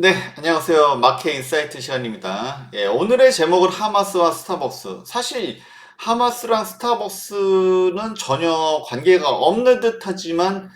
네, 안녕하세요. 마켓 인사이트 시간입니다. 예, 오늘의 제목은 하마스와 스타벅스. 사실 하마스랑 스타벅스는 전혀 관계가 없는 듯하지만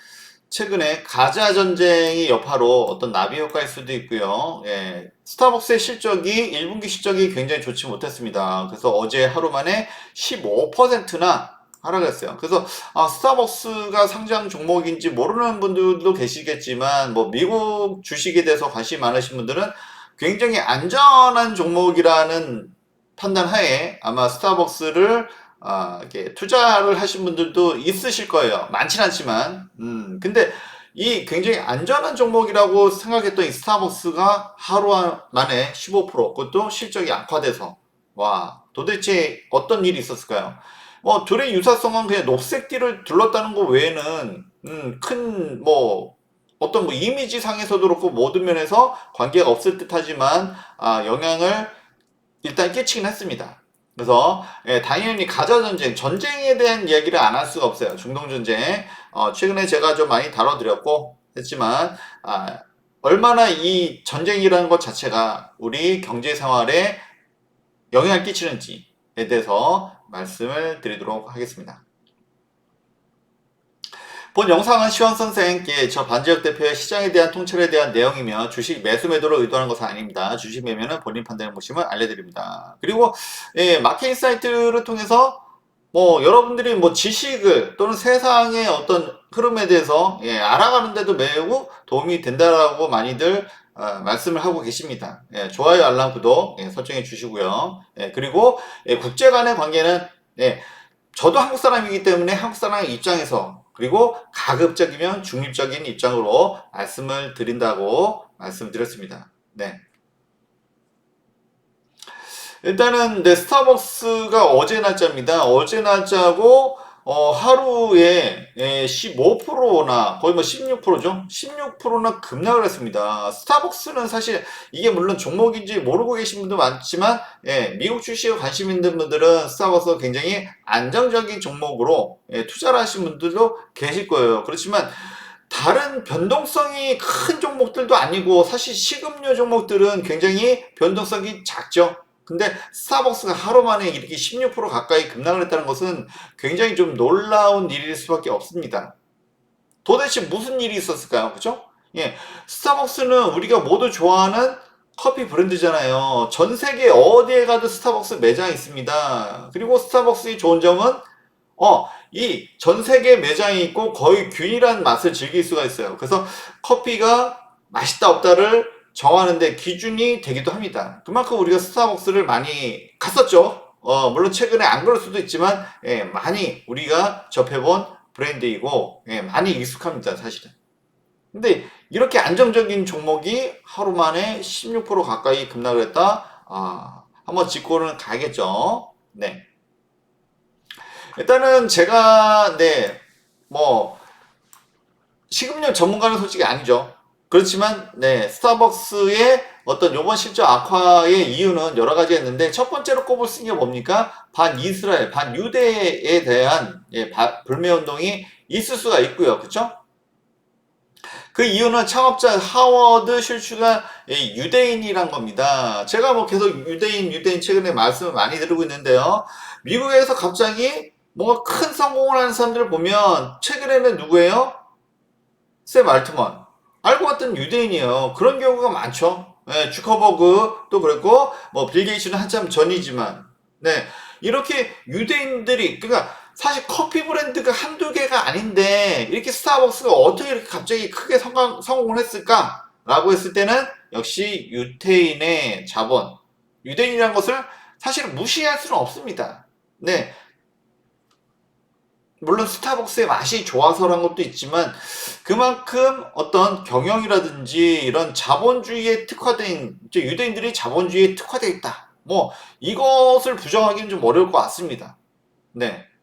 최근에 가자 전쟁이 여파로 어떤 나비 효과일 수도 있고요. 예, 스타벅스의 실적이 1분기 실적이 굉장히 좋지 못했습니다. 그래서 어제 하루 만에 15%나 하락했어요. 그래서 스타벅스가 상장 종목인지 모르는 분들도 계시겠지만 뭐 미국 주식에 대해서 관심이 많으신 분들은 굉장히 안전한 종목이라는 판단하에 아마 스타벅스를 이렇게 투자를 하신 분들도 있으실 거예요. 많진 않지만. 근데 이 굉장히 안전한 종목이라고 생각했던 이 스타벅스가 하루 만에 15%, 그것도 실적이 악화돼서, 와, 도대체 어떤 일이 있었을까요? 둘의 유사성은 그냥 녹색띠를 둘렀다는 거 외에는, 어떤 뭐 이미지 상에서도 그렇고 모든 면에서 관계가 없을 듯 하지만, 영향을 일단 끼치긴 했습니다. 그래서 당연히 가자 전쟁, 전쟁에 대한 이야기를 안 할 수가 없어요. 중동 전쟁. 최근에 제가 좀 많이 다뤄드렸고 했지만 얼마나 이 전쟁이라는 것 자체가 우리 경제 생활에 영향을 끼치는지에 대해서 말씀을 드리도록 하겠습니다. 본 영상은 시원 선생께 저 반지혁 대표의 시장에 대한 통찰에 대한 내용이며 주식 매수 매도를 의도하는 것은 아닙니다. 주식 매매는 본인 판단해 보시면 알려드립니다. 그리고 마켓 사이트를 통해서 뭐 여러분들이 뭐 지식을 또는 세상의 어떤 흐름에 대해서 알아가는데도 매우 도움이 된다라고 많이들 말씀을 하고 계십니다. 좋아요, 알람, 구독 설정해 주시고요. 그리고 국제 간의 관계는 저도 한국 사람이기 때문에 한국 사람의 입장에서 그리고 가급적이면 중립적인 입장으로 말씀을 드린다고 말씀드렸습니다. 네. 일단은 스타벅스가 어제 날짜입니다. 어제 날짜고 하루에 15%나 거의 뭐 16%죠. 16%나 급락을 했습니다. 스타벅스는 사실 이게 물론 종목인지 모르고 계신 분도 많지만 미국 주식에 관심 있는 분들은 스타벅스가 굉장히 안정적인 종목으로 투자를 하신 분들도 계실 거예요. 그렇지만 다른 변동성이 큰 종목들도 아니고 사실 식음료 종목들은 굉장히 변동성이 작죠. 근데 스타벅스가 하루 만에 이렇게 16% 가까이 급락을 했다는 것은 굉장히 좀 놀라운 일일 수밖에 없습니다. 도대체 무슨 일이 있었을까요? 그죠? 예. 스타벅스는 우리가 모두 좋아하는 커피 브랜드잖아요. 전 세계 어디에 가도 스타벅스 매장이 있습니다. 그리고 스타벅스의 좋은 점은 이 전 세계 매장이 있고 거의 균일한 맛을 즐길 수가 있어요. 그래서 커피가 맛있다 없다를 정하는데 기준이 되기도 합니다. 그만큼 우리가 스타벅스를 많이 갔었죠. 물론 최근에 안 그럴 수도 있지만 많이 우리가 접해본 브랜드이고 많이 익숙합니다, 사실은. 근데 이렇게 안정적인 종목이 하루 만에 16% 가까이 급락을 했다. 한번 짚고는 가겠죠. 네. 일단은 제가 뭐 식음료 전문가는 솔직히 아니죠. 그렇지만 스타벅스의 어떤 요번 실적 악화의 이유는 여러 가지 있는데 첫 번째로 꼽을 수 있는 게 뭡니까? 반이스라엘, 반유대에 대한 불매 운동이 있을 수가 있고요. 그렇죠? 그 이유는 창업자 하워드 슐츠가 유대인이란 겁니다. 제가 뭐 계속 유대인 최근에 말씀을 많이 드리고 있는데요. 미국에서 갑자기 뭔가 큰 성공을 하는 사람들을 보면 최근에는 누구예요? 샘 알트먼. 알고 봤더니 유대인이에요. 그런 경우가 많죠. 주커버그도 그랬고 뭐빌 게이츠는 한참 전이지만 이렇게 유대인들이 그러니까 사실 커피 브랜드가 한두 개가 아닌데 이렇게 스타벅스가 어떻게 이렇게 갑자기 크게 성공을 했을까? 라고 했을 때는 역시 유태인의 자본, 유대인이라는 것을 사실 무시할 수는 없습니다. 물론 스타벅스의 맛이 좋아서란 것도 있지만 그만큼 어떤 경영이라든지 이런 자본주의에 특화된 유대인들이 자본주의에 특화되어 있다. 뭐 이것을 부정하기는 좀 어려울 것 같습니다.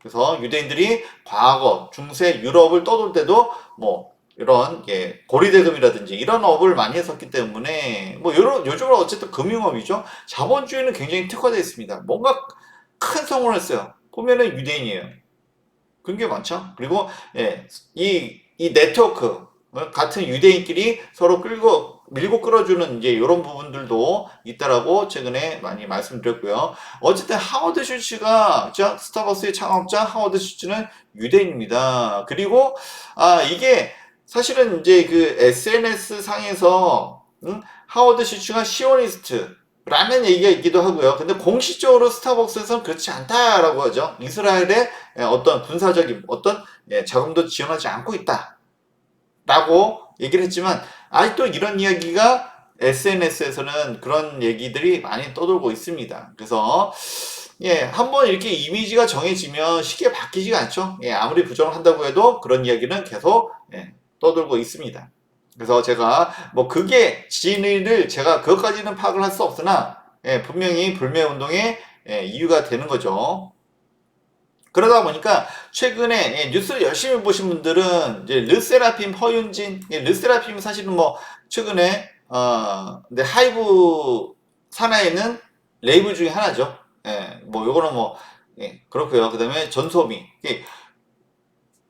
그래서 유대인들이 과거 중세 유럽을 떠돌 때도 뭐 이런 고리대금이라든지 이런 업을 많이 했었기 때문에 뭐 요즘은 어쨌든 금융업이죠. 자본주의는 굉장히 특화되어 있습니다. 뭔가 큰 성공을 했어요. 보면은 유대인이에요. 그런 게 많죠. 그리고 이 네트워크 같은 유대인끼리 서로 끌고 밀고 끌어주는 이제 이런 부분들도 있다라고 최근에 많이 말씀드렸고요. 어쨌든 하워드 슈츠가 스타벅스의 창업자 하워드 슈츠는 유대인입니다. 그리고 이게 사실은 이제 그 SNS 상에서 하워드 슈츠가 시오니스트 라는 얘기가 있기도 하고요. 근데 공식적으로 스타벅스에서는 그렇지 않다라고 하죠. 이스라엘의 어떤 군사적인 어떤 자금도 지원하지 않고 있다. 라고 얘기를 했지만 아직도 이런 이야기가 SNS에서는 그런 얘기들이 많이 떠돌고 있습니다. 그래서 한번 이렇게 이미지가 정해지면 쉽게 바뀌지가 않죠. 아무리 부정을 한다고 해도 그런 이야기는 계속 떠돌고 있습니다. 그래서 제가 뭐 그게 진위를 제가 그것까지는 파악을 할 수 없으나 분명히 불매운동의 이유가 되는 거죠. 그러다 보니까 최근에 뉴스를 열심히 보신 분들은 이제 르세라핌 허윤진, 르세라핌 사실은 뭐 최근에 근데 하이브 산하에는 레이블 중에 하나죠. 뭐 요거는 뭐 그렇고요. 그다음에 전소미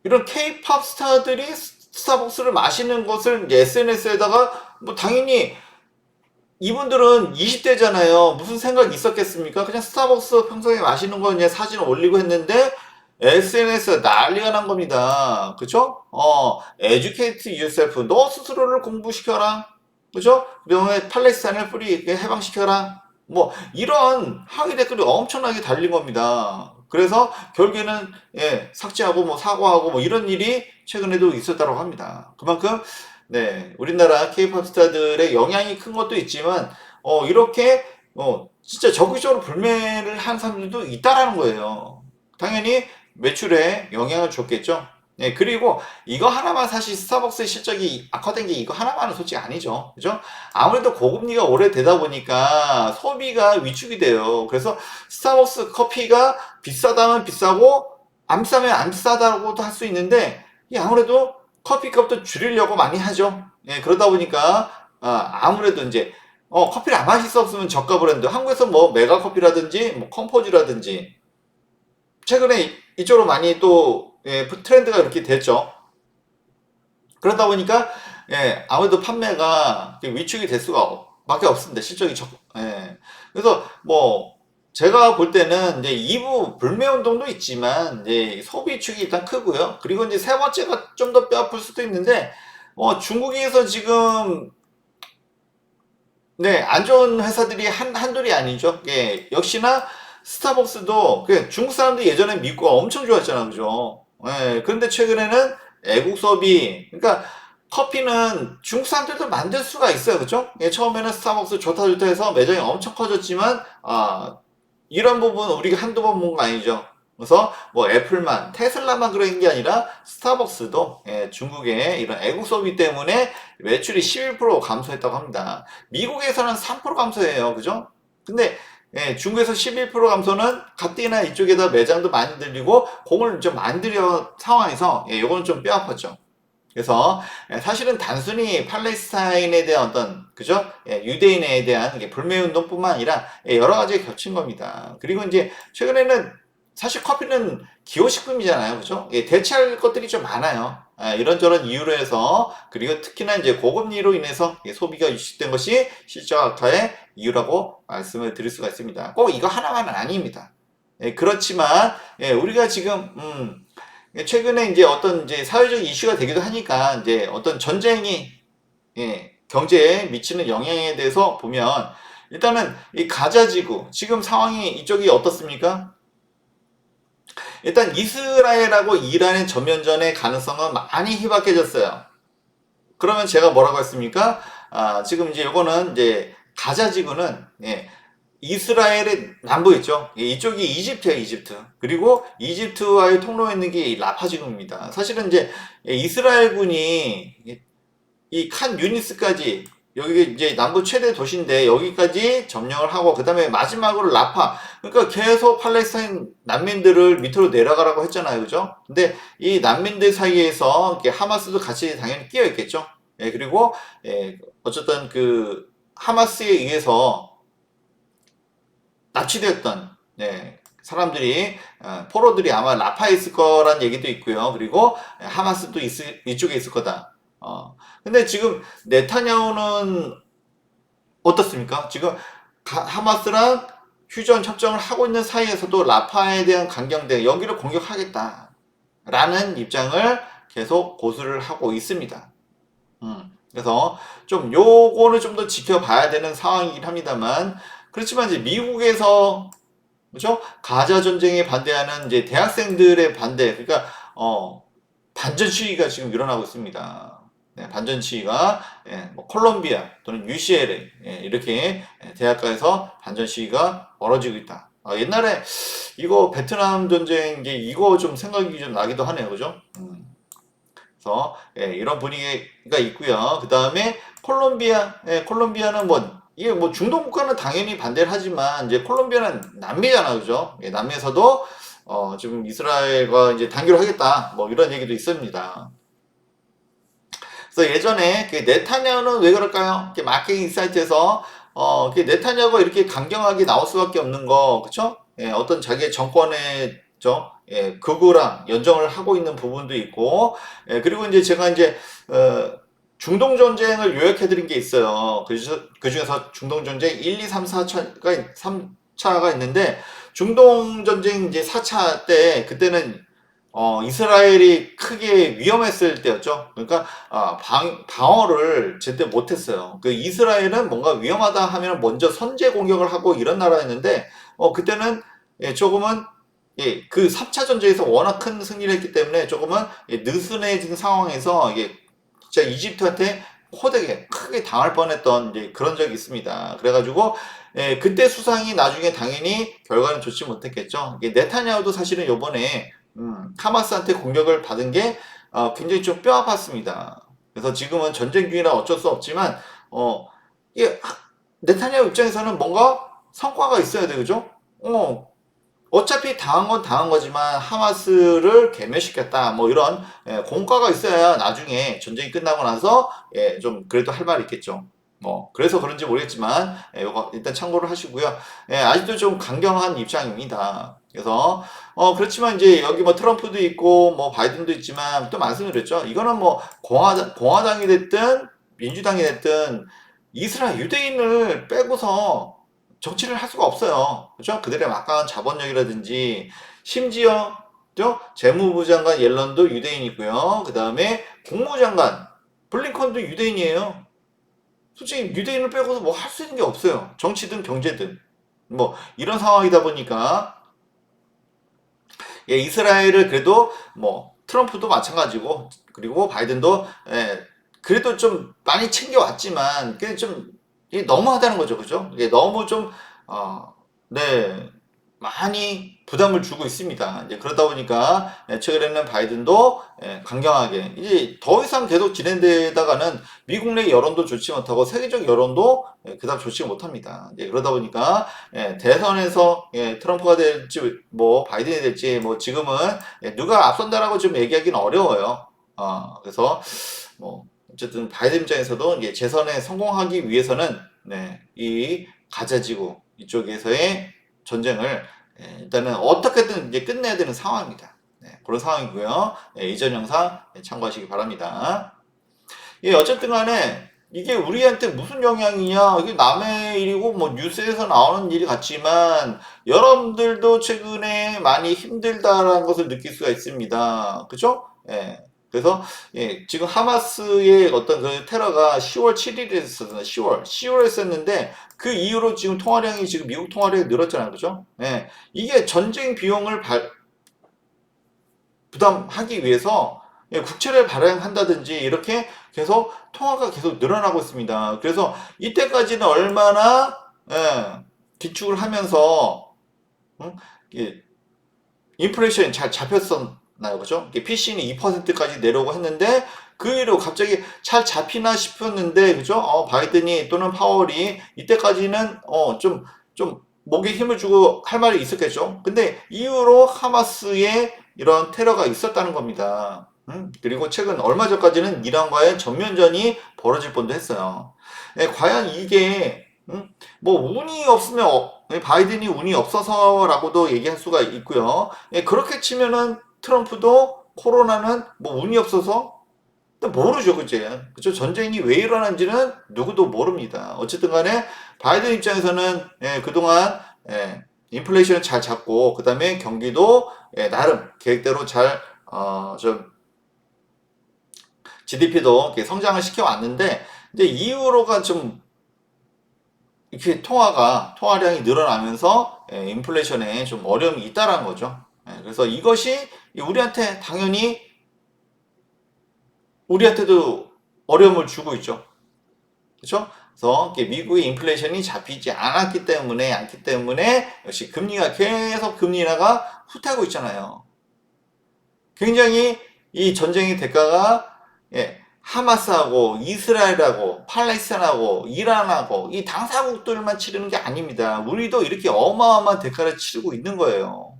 이런 K-팝 스타들이 스타벅스를 마시는 것을 SNS에다가 뭐 당연히 이분들은 20대잖아요. 무슨 생각이 있었겠습니까? 그냥 스타벅스 평소에 마시는 거 그냥 사진 올리고 했는데 SNS에 난리가 난 겁니다. 그쵸? educate yourself. 너 스스로를 공부시켜라. 그죠? 그다음에 팔레스타인을 뿌리 해방시켜라. 뭐 이런 항의 댓글이 엄청나게 달린 겁니다. 그래서 결국에는 삭제하고 뭐 사과하고 뭐 이런 일이 최근에도 있었다고 합니다. 그만큼 우리나라 케이팝 스타들의 영향이 큰 것도 있지만 이렇게 진짜 적극적으로 불매를 한 사람들도 있다라는 거예요. 당연히 매출에 영향을 줬겠죠. 그리고 이거 하나만 사실 스타벅스의 실적이 악화된 게 이거 하나만은 솔직히 아니죠. 그죠? 아무래도 고금리가 오래되다 보니까 소비가 위축이 돼요. 그래서 스타벅스 커피가 비싸다면 비싸고 안 비싸면 안 비싸다고도 할 수 있는데 아무래도 커피값도 줄이려고 많이 하죠. 그러다 보니까 아무래도 이제 커피를 안 마실 수 없으면 저가 브랜드 한국에서 뭐 메가커피라든지 뭐 컴포즈라든지 최근에 이쪽으로 많이 또 트렌드가 이렇게 됐죠. 그러다 보니까 아무래도 판매가 위축이 될 수가 밖에 없습니다. 실적이 그래서 뭐 제가 볼 때는 이제 2부 불매 운동도 있지만 이제 소비 축이 일단 크고요. 그리고 이제 세 번째가 좀 더 뼈아플 수도 있는데 중국에서 지금 안 좋은 회사들이 한둘이 아니죠. 역시나 스타벅스도 중국 사람들이 예전에 미국가 엄청 좋아했잖아, 그죠? 그런데 최근에는 애국 소비, 그러니까 커피는 중국 사람들도 만들 수가 있어요, 그죠? 처음에는 스타벅스 좋다 좋다 해서 매장이 엄청 커졌지만 이런 부분 우리가 한두 번 본 거 아니죠. 그래서 뭐 애플만, 테슬라만 그런 게 아니라 스타벅스도 중국의 이런 애국 소비 때문에 매출이 11% 감소했다고 합니다. 미국에서는 3% 감소해요. 그죠? 근데 중국에서 11% 감소는 가뜩이나 이쪽에다 매장도 많이 들리고 공을 좀 만들려 상황에서 요거는 좀 뼈아팠죠. 그래서 사실은 단순히 팔레스타인에 대한 어떤 그죠? 유대인에 대한 불매 운동뿐만 아니라 여러 가지가 겹친 겁니다. 그리고 이제 최근에는 사실 커피는 기호식품이잖아요, 그죠? 대체할 것들이 좀 많아요. 이런저런 이유로 해서 그리고 특히나 이제 고금리로 인해서 소비가 유축된 것이 실적 악화의 이유라고 말씀을 드릴 수가 있습니다. 꼭 이거 하나만은 아닙니다. 그렇지만 우리가 지금 최근에 이제 어떤 이제 사회적 이슈가 되기도 하니까 이제 어떤 전쟁이 경제에 미치는 영향에 대해서 보면 일단은 이 가자 지구 지금 상황이 이쪽이 어떻습니까? 일단 이스라엘하고 이란의 전면전의 가능성은 많이 희박해졌어요. 그러면 제가 뭐라고 했습니까? 지금 이제 요거는 이제 가자 지구는 이스라엘의 남부 있죠. 이쪽이 이집트예요, 이집트. 그리고 이집트와의 통로에 있는 게 라파 지구입니다. 사실은 이제 이스라엘군이 이 칸 유니스까지 여기 이제 남부 최대 도시인데 여기까지 점령을 하고 그 다음에 마지막으로 라파 그러니까 계속 팔레스타인 난민들을 밑으로 내려가라고 했잖아요, 그죠? 근데 이 난민들 사이에서 하마스도 같이 당연히 끼어 있겠죠. 그리고 어쨌든 그 하마스에 의해서 납치되었던 사람들이 포로들이 아마 라파에 있을 거란 얘기도 있고요. 그리고 하마스도 이쪽에 있을 거다. 근데 지금 네타냐후는 어떻습니까? 지금 하마스랑 휴전 협정을 하고 있는 사이에서도 라파에 대한 강경대 여기를 공격하겠다라는 입장을 계속 고수를 하고 있습니다. 그래서 좀 요거는 좀 더 지켜봐야 되는 상황이긴 합니다만 그렇지만 이제 미국에서 그렇죠? 가자 전쟁에 반대하는 이제 대학생들의 반대 그러니까 반전 시위가 지금 일어나고 있습니다. 네, 반전 시위가 뭐 콜롬비아 또는 UCLA 이렇게 대학가에서 반전 시위가 벌어지고 있다. 옛날에 이거 베트남 전쟁 이거 좀 생각이 좀 나기도 하네요, 그죠? 그래서 이런 분위기가 있고요. 그 다음에 콜롬비아는 뭐 이게 뭐 중동 국가는 당연히 반대를 하지만 이제 콜롬비아는 남미잖아, 그죠? 남미에서도 지금 이스라엘과 이제 단결을 하겠다, 뭐 이런 얘기도 있습니다. 그래서 예전에 그 네타냐후는 왜 그럴까요? 마케팅 인사이트에서 그 네타냐후가 이렇게 강경하게 나올 수밖에 없는 거, 그쵸? 어떤 자기의 정권의 극우랑 연정을 하고 있는 부분도 있고, 그리고 이제 제가 이제 중동 전쟁을 요약해 드린 게 있어요. 그 중에서 중동 전쟁 1, 2, 3, 3차가 있는데 중동 전쟁 이제 4차 때 그때는 이스라엘이 크게 위험했을 때였죠. 그러니까 방어를 제때 못했어요. 그 이스라엘은 뭔가 위험하다 하면 먼저 선제 공격을 하고 이런 나라였는데 그때는 조금은 그 3차 전쟁에서 워낙 큰 승리를 했기 때문에 조금은 느슨해진 상황에서 진짜 이집트한테 호되게 크게 당할 뻔했던 그런 적이 있습니다. 그래가지고 그때 수상이 나중에 당연히 결과는 좋지 못했겠죠. 네타냐후도 사실은 요번에 하마스한테 공격을 받은 게 굉장히 좀 뼈 아팠습니다. 그래서 지금은 전쟁 중이라 어쩔 수 없지만 이게 네타냐후 입장에서는 뭔가 성과가 있어야 되죠. 어차피 당한 건 당한 거지만 하마스를 괴멸시켰다 뭐 이런 공과가 있어야 나중에 전쟁이 끝나고 나서 좀 그래도 할 말이 있겠죠. 뭐 그래서 그런지 모르겠지만 이거 일단 참고를 하시고요. 아직도 좀 강경한 입장입니다. 그래서 그렇지만 이제 여기 뭐 트럼프도 있고 뭐 바이든도 있지만 또 말씀드렸죠. 이거는 뭐 공화당이 됐든 민주당이 됐든 이스라엘 유대인을 빼고서 정치를 할 수가 없어요. 그렇죠? 그들의 막강한 자본력이라든지 심지어 재무부 장관 옐런도 유대인이고요. 그 다음에 국무장관 블링컨도 유대인이에요. 솔직히 유대인을 빼고서 뭐 할 수 있는 게 없어요. 정치든 경제든 뭐 이런 상황이다 보니까 이스라엘을 그래도 뭐 트럼프도 마찬가지고 그리고 바이든도 그래도 좀 많이 챙겨왔지만 그게 좀 너무하다는 거죠, 그죠? 이게 너무 좀 네, 많이 부담을 주고 있습니다. 이제 그러다 보니까 최근에는 바이든도 강경하게 이제 더 이상 계속 진행되다가는 미국 내 여론도 좋지 못하고 세계적 여론도 그다음 좋지 못합니다. 이제 그러다 보니까 대선에서 트럼프가 될지 뭐 바이든이 될지 뭐 지금은 누가 앞선다라고 좀 얘기하기는 어려워요. 그래서 뭐 어쨌든 바이든 입장에서도 이제 재선에 성공하기 위해서는 이 가자지구 이쪽에서의 전쟁을 일단은 어떻게든 이제 끝내야 되는 상황입니다. 그런 상황이고요. 이전 영상 참고하시기 바랍니다. 어쨌든 간에 이게 우리한테 무슨 영향이냐? 이게 남의 일이고 뭐 뉴스에서 나오는 일이 같지만 여러분들도 최근에 많이 힘들다라는 것을 느낄 수가 있습니다. 그죠? 그래서 지금 하마스의 어떤 그 테러가 10월 7일에 있었잖아요. 10월에 있었는데 그 이후로 지금 통화량이 지금 미국 통화량이 늘었잖아요. 그죠? 이게 전쟁 비용을 부담하기 위해서 국채를 발행한다든지 이렇게 계속 통화가 계속 늘어나고 있습니다. 그래서 이때까지는 얼마나 기축을 하면서 인플레이션이 잘 잡혔었나요, 그죠? PC는 2%까지 내려오고 했는데 그 이후로 갑자기 잘 잡히나 싶었는데, 그죠? 바이든이 또는 파월이 이때까지는 좀 목에 힘을 주고 할 말이 있었겠죠. 근데 이후로 하마스의 이런 테러가 있었다는 겁니다. 그리고 최근 얼마 전까지는 이란과의 전면전이 벌어질 뻔도 했어요. 과연 이게 뭐 운이 없으면 바이든이 운이 없어서라고도 얘기할 수가 있고요. 그렇게 치면은 트럼프도 코로나는 뭐 운이 없어서 근데 모르죠, 그제? 그죠? 전쟁이 왜 일어난지는 누구도 모릅니다. 어쨌든 간에 바이든 입장에서는 예, 그동안 예, 인플레이션을 잘 잡고 그다음에 경기도 예, 나름 계획대로 잘 좀 GDP도 성장을 시켜왔는데 이제 이후로가 좀 이렇게 통화량이 늘어나면서 예, 인플레이션에 좀 어려움이 있다라는 거죠. 예, 그래서 이것이 우리한테 당연히 우리한테도 어려움을 주고 있죠. 그렇죠? 그래서 미국의 인플레이션이 잡히지 않기 때문에 역시 금리가 계속 금리 인하가 후퇴하고 있잖아요. 굉장히 이 전쟁의 대가가 예, 하마스하고 이스라엘하고 팔레스타인하고 이란하고 이 당사국들만 치르는 게 아닙니다. 우리도 이렇게 어마어마한 대가를 치르고 있는 거예요.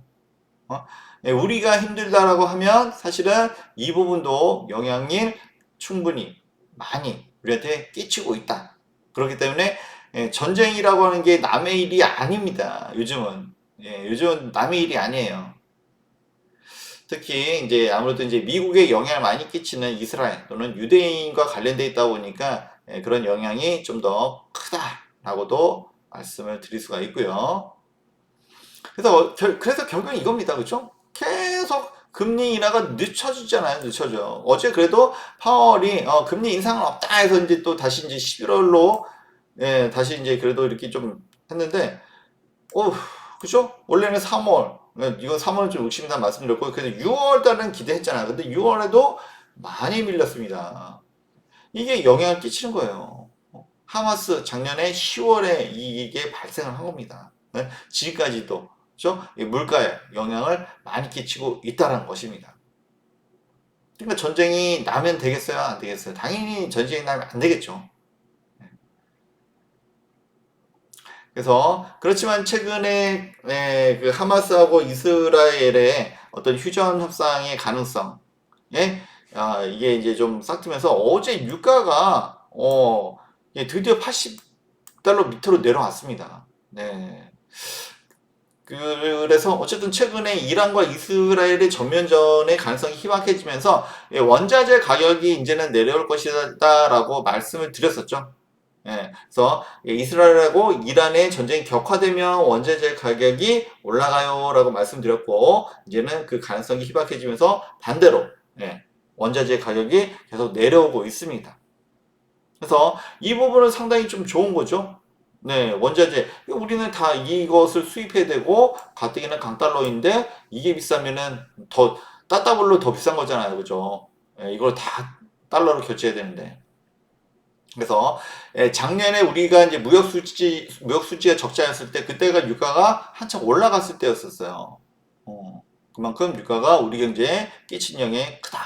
예, 우리가 힘들다라고 하면 사실은 이 부분도 영향을 충분히 많이 우리한테 끼치고 있다. 그렇기 때문에 예, 전쟁이라고 하는 게 남의 일이 아닙니다. 요즘은 요즘은 남의 일이 아니에요. 특히 이제 아무래도 이제 미국에 영향을 많이 끼치는 이스라엘 또는 유대인과 관련돼 있다 보니까 예, 그런 영향이 좀 더 크다라고도 말씀을 드릴 수가 있고요. 그래서 결국은 이겁니다. 그렇죠? 계속 금리 인하가 늦춰지잖아요. 늦춰져. 어제 그래도 파월이 금리 인상은 없다 해서 이제 또 다시 이제 11월로 예, 다시 이제 그래도 이렇게 좀 했는데 그죠? 원래는 3월 이건 3월 좀 욕심이다 말씀드렸고 그래서 6월 달은 기대했잖아요. 근데 6월에도 많이 밀렸습니다. 이게 영향을 끼치는 거예요. 하마스 작년에 10월에 이게 발생을 한 겁니다. 네? 지금까지도 그렇죠? 물가에 영향을 많이 끼치고 있다는 것입니다. 그러니까 전쟁이 나면 되겠어요? 안 되겠어요? 당연히 전쟁이 나면 안 되겠죠. 그래서 그렇지만 최근에 그 하마스하고 이스라엘의 어떤 휴전 협상의 가능성에 이게 이제 좀 싹트면서 어제 유가가 드디어 80달러 밑으로 내려왔습니다. 네. 그래서 어쨌든 최근에 이란과 이스라엘의 전면전의 가능성이 희박해지면서 원자재 가격이 이제는 내려올 것이다라고 말씀을 드렸었죠. 그래서 이스라엘하고 이란의 전쟁이 격화되면 원자재 가격이 올라가요라고 말씀드렸고 이제는 그 가능성이 희박해지면서 반대로 원자재 가격이 계속 내려오고 있습니다. 그래서 이 부분은 상당히 좀 좋은 거죠. 네, 원자재. 우리는 다 이것을 수입해야 되고, 가뜩이나 강달러인데, 이게 비싸면은 따따블로 더 비싼 거잖아요. 그죠? 이걸 다 달러로 결제해야 되는데. 그래서, 작년에 우리가 이제 무역수지가 적자였을 때, 그때가 유가가 한참 올라갔을 때였었어요. 그만큼 유가가 우리 경제에 끼친 영향이 크다.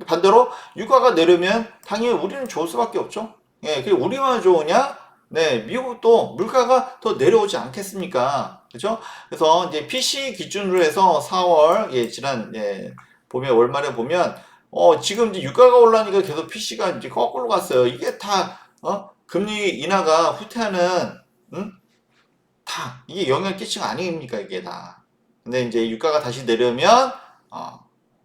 반대로 유가가 내려면 당연히 우리는 좋을 수밖에 없죠. 그리고 우리만 좋으냐? 네, 미국도 물가가 더 내려오지 않겠습니까? 그죠? 그래서 이제 PC 기준으로 해서 4월, 지난, 보면, 월말에 보면, 지금 이제 유가가 올라니까 계속 PC가 이제 거꾸로 갔어요. 이게 다, 금리 인하가 후퇴하는, 응? 이게 영향 끼친 거 아닙니까? 이게 다. 근데 이제 유가가 다시 내려면,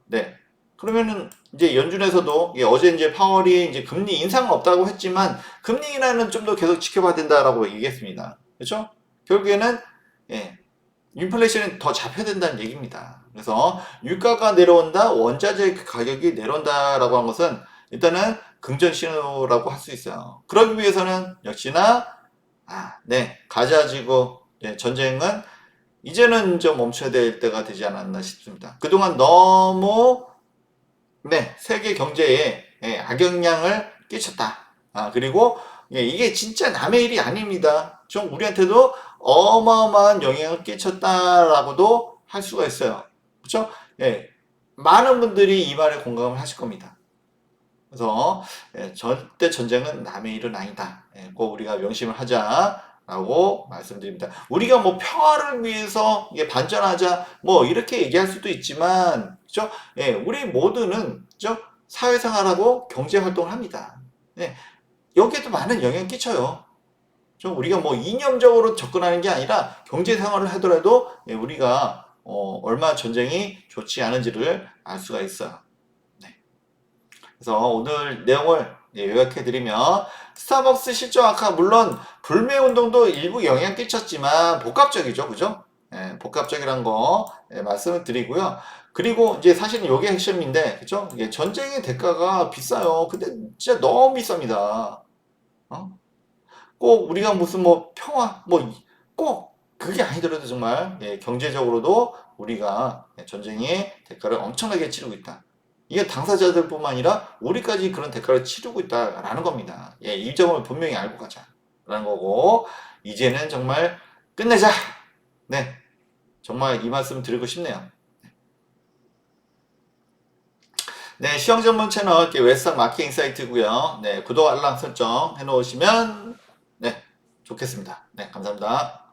네. 그러면은 이제 연준에서도 어제 이제 파월이 이제 금리 인상은 없다고 했지만 금리 인하는 좀 더 계속 지켜봐야 된다라고 얘기했습니다. 그렇죠? 결국에는 인플레이션이 더 잡혀야 된다는 얘기입니다. 그래서 유가가 내려온다, 원자재 가격이 내려온다라고 한 것은 일단은 긍정 신호라고 할 수 있어요. 그러기 위해서는 역시나 가져지고 전쟁은 이제는 좀 멈춰야 될 때가 되지 않았나 싶습니다. 그동안 너무 세계 경제에 악영향을 끼쳤다. 그리고 이게 진짜 남의 일이 아닙니다. 좀 우리한테도 어마어마한 영향을 끼쳤다라고도 할 수가 있어요. 그렇죠? 많은 분들이 이 말에 공감을 하실 겁니다. 그래서 절대 전쟁은 남의 일은 아니다. 꼭 우리가 명심을 하자라고 말씀드립니다. 우리가 뭐 평화를 위해서 반전하자 뭐 이렇게 얘기할 수도 있지만 그죠? 우리 모두는 그죠? 사회생활하고 경제활동을 합니다. 여기에도 많은 영향을 끼쳐요. 좀 우리가 뭐 이념적으로 접근하는 게 아니라 경제생활을 하더라도 우리가 얼마나 전쟁이 좋지 않은지를 알 수가 있어요. 그래서 오늘 내용을 요약해드리면 스타벅스 실적 악화 물론 불매 운동도 일부 영향 끼쳤지만 복합적이죠, 그죠? 예, 복합적이란 거 말씀을 드리고요. 그리고 이제 사실은 이게 핵심인데, 그죠? 이게 전쟁의 대가가 비싸요. 근데 진짜 너무 비쌉니다. 어? 꼭 우리가 무슨 뭐 평화 뭐 꼭 그게 아니더라도 정말 경제적으로도 우리가 전쟁의 대가를 엄청나게 치르고 있다. 이게 당사자들뿐만 아니라 우리까지 그런 대가를 치르고 있다라는 겁니다. 이 점을 분명히 알고 가자라는 거고 이제는 정말 끝내자. 네, 정말 이 말씀 드리고 싶네요. 네, 시황 전문 채널 웨스턴 마케팅 사이트고요. 네, 구독 알람 설정 해놓으시면 네 좋겠습니다. 네, 감사합니다.